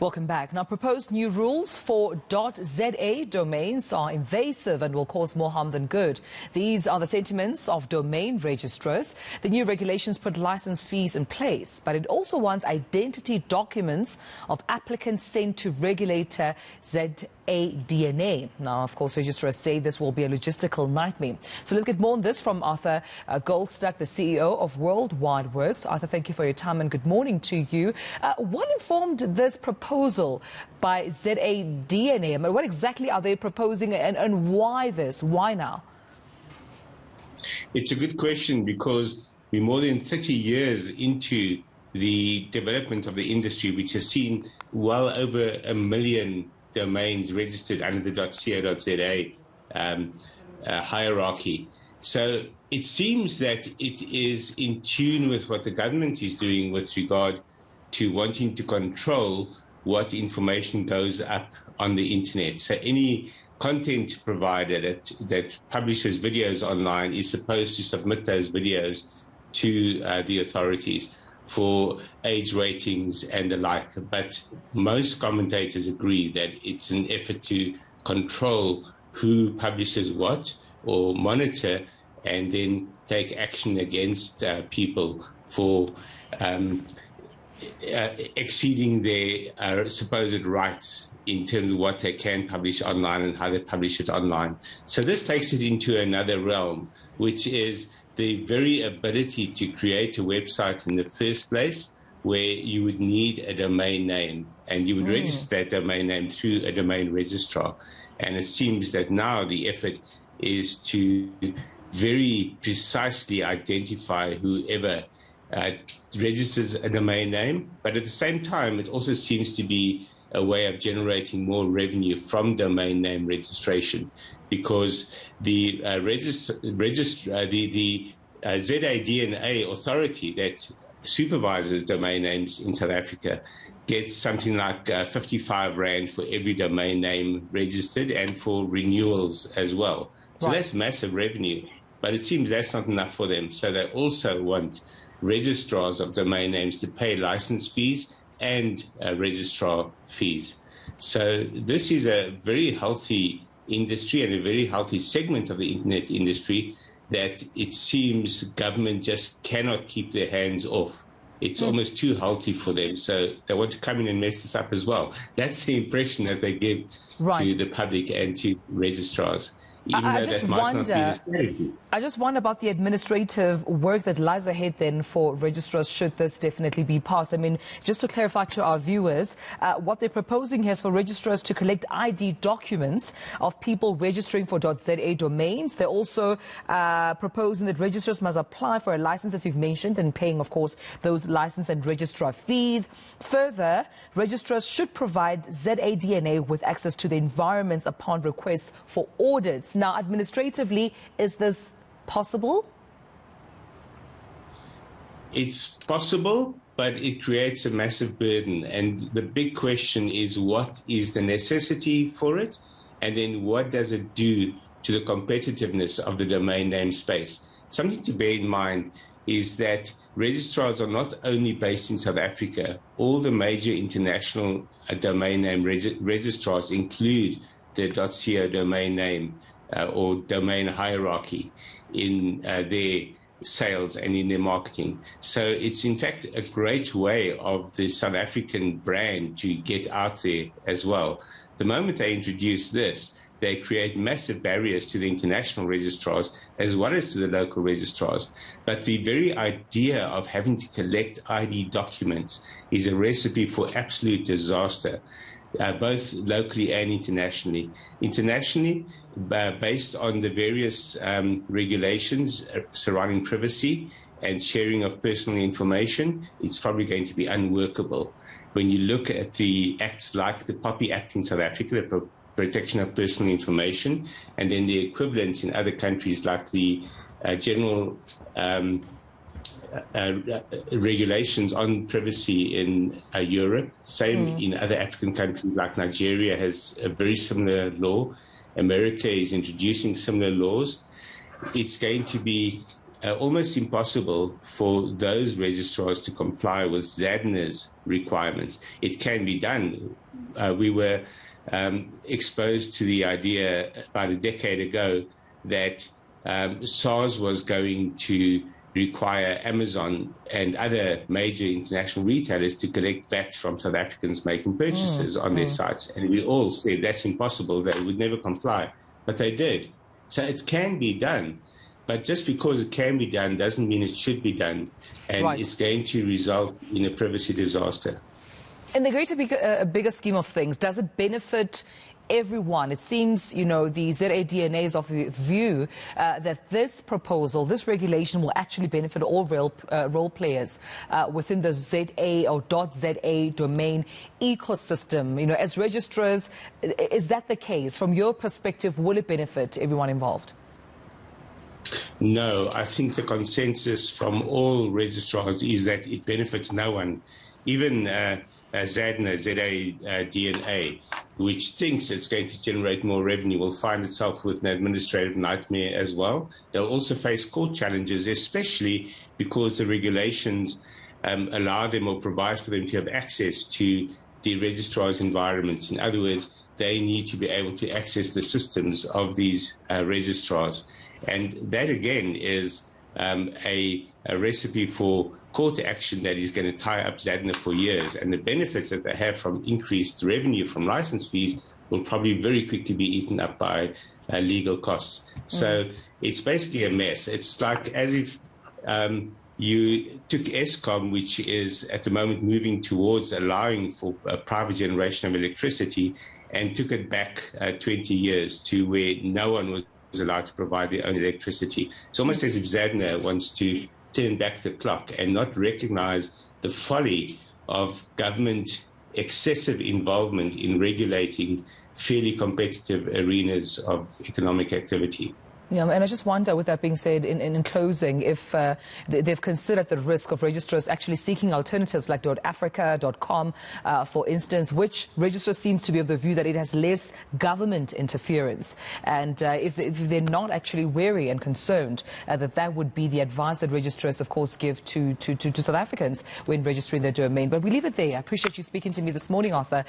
Welcome back. Now, proposed new rules for .za domains are invasive and will cause more harm than good. These are the sentiments of domain registrars. The new regulations put license fees in place, but it also wants identity documents of applicants sent to regulator ZADNA. Now, of course, registrars say this will be a logistical nightmare. So let's get more on this from Arthur Goldstuck, the CEO of Worldwide Works. Arthur, thank you for your time and good morning to you. What informed this proposal by ZADNA? I mean, what exactly are they proposing and why this? Why now? It's a good question because we're more than 30 years into the development of the industry, which has seen well over 1 million domains registered under the .co.za hierarchy. So it seems that it is in tune with what the government is doing with regard to wanting to control what information goes up on the internet. So any content provider that publishes videos online is supposed to submit those videos to the authorities for age ratings and the like. But most commentators agree that it's an effort to control who publishes what or monitor and then take action against people for exceeding their supposed rights in terms of what they can publish online and how they publish it online. So this takes it into another realm, which is the very ability to create a website in the first place where you would need a domain name and you would register that domain name through a domain registrar. And it seems that now the effort is to very precisely identify whoever registers a domain name, but at the same time, it also seems to be a way of generating more revenue from domain name registration, because the ZADNA authority that supervises domain names in South Africa gets something like 55 Rand for every domain name registered and for renewals as well. So that's massive revenue, but it seems that's not enough for them. So they also want registrars of domain names to pay license fees and registrar fees. So this is a very healthy industry and a very healthy segment of the internet industry that it seems government just cannot keep their hands off. It's almost too healthy for them. So they want to come in and mess this up as well. That's the impression that they give to the public and to registrars. I just wonder about the administrative work that lies ahead then for registrars should this definitely be passed. I mean, just to clarify to our viewers, what they're proposing here is for registrars to collect ID documents of people registering for .za domains. They're also proposing that registrars must apply for a license, as you've mentioned, and paying, of course, those license and registrar fees. Further, registrars should provide ZADNA with access to the environments upon request for audits. Now, administratively, is this possible? It's possible, but it creates a massive burden. And the big question is, what is the necessity for it? And then what does it do to the competitiveness of the domain name space? Something to bear in mind is that registrars are not only based in South Africa. All the major international domain name registrars include the .co domain name or domain hierarchy in their sales and in their marketing. So it's in fact a great way of the South African brand to get out there as well. The moment they introduce this, they create massive barriers to the international registrars as well as to the local registrars. But the very idea of having to collect ID documents is a recipe for absolute disaster, both locally and internationally. Internationally, based on the various regulations surrounding privacy and sharing of personal information, it's probably going to be unworkable. When you look at the acts like the POPI Act in South Africa, the Protection of Personal Information, and then the equivalents in other countries like the general regulations on privacy in Europe. Same in other African countries like Nigeria has a very similar law. America is introducing similar laws. It's going to be almost impossible for those registrars to comply with ZADNA's requirements. It can be done. We were exposed to the idea about a decade ago that SARS was going to require Amazon and other major international retailers to collect VAT from South Africans making purchases on their sites. And we all said that's impossible, they would never comply. But they did. So it can be done. But just because it can be done doesn't mean it should be done. And it's going to result in a privacy disaster. In the greater, bigger scheme of things, does it benefit everyone? It seems, you know, the ZADNA is of the view that this proposal, this regulation will actually benefit all role players within the ZA or .za domain ecosystem. You know, as registrars, is that the case? From your perspective, will it benefit everyone involved? No, I think the consensus from all registrars is that it benefits no one. Even ZADNA, ZADNA, which thinks it's going to generate more revenue, will find itself with an administrative nightmare as well. They'll also face court challenges, especially because the regulations allow them or provide for them to have access to the registrar's environments. In other words, they need to be able to access the systems of these registrars. And that, again, is a recipe for court action that is going to tie up ZADNA for years. And the benefits that they have from increased revenue from license fees will probably very quickly be eaten up by legal costs. So it's basically a mess. It's like as if you took Eskom, which is at the moment moving towards allowing for a private generation of electricity, and took it back 20 years to where no one was allowed to provide their own electricity. It's almost as if ZADNA wants to turn back the clock and not recognize the folly of government excessive involvement in regulating fairly competitive arenas of economic activity. Yeah, and I just wonder, with that being said, in closing, if they've considered the risk of registrars actually seeking alternatives like .africa.com, for instance, which registrar seems to be of the view that it has less government interference. And if they're not actually wary and concerned, that would be the advice that registrars, of course, give to South Africans when registering their domain. But we leave it there. I appreciate you speaking to me this morning, Arthur.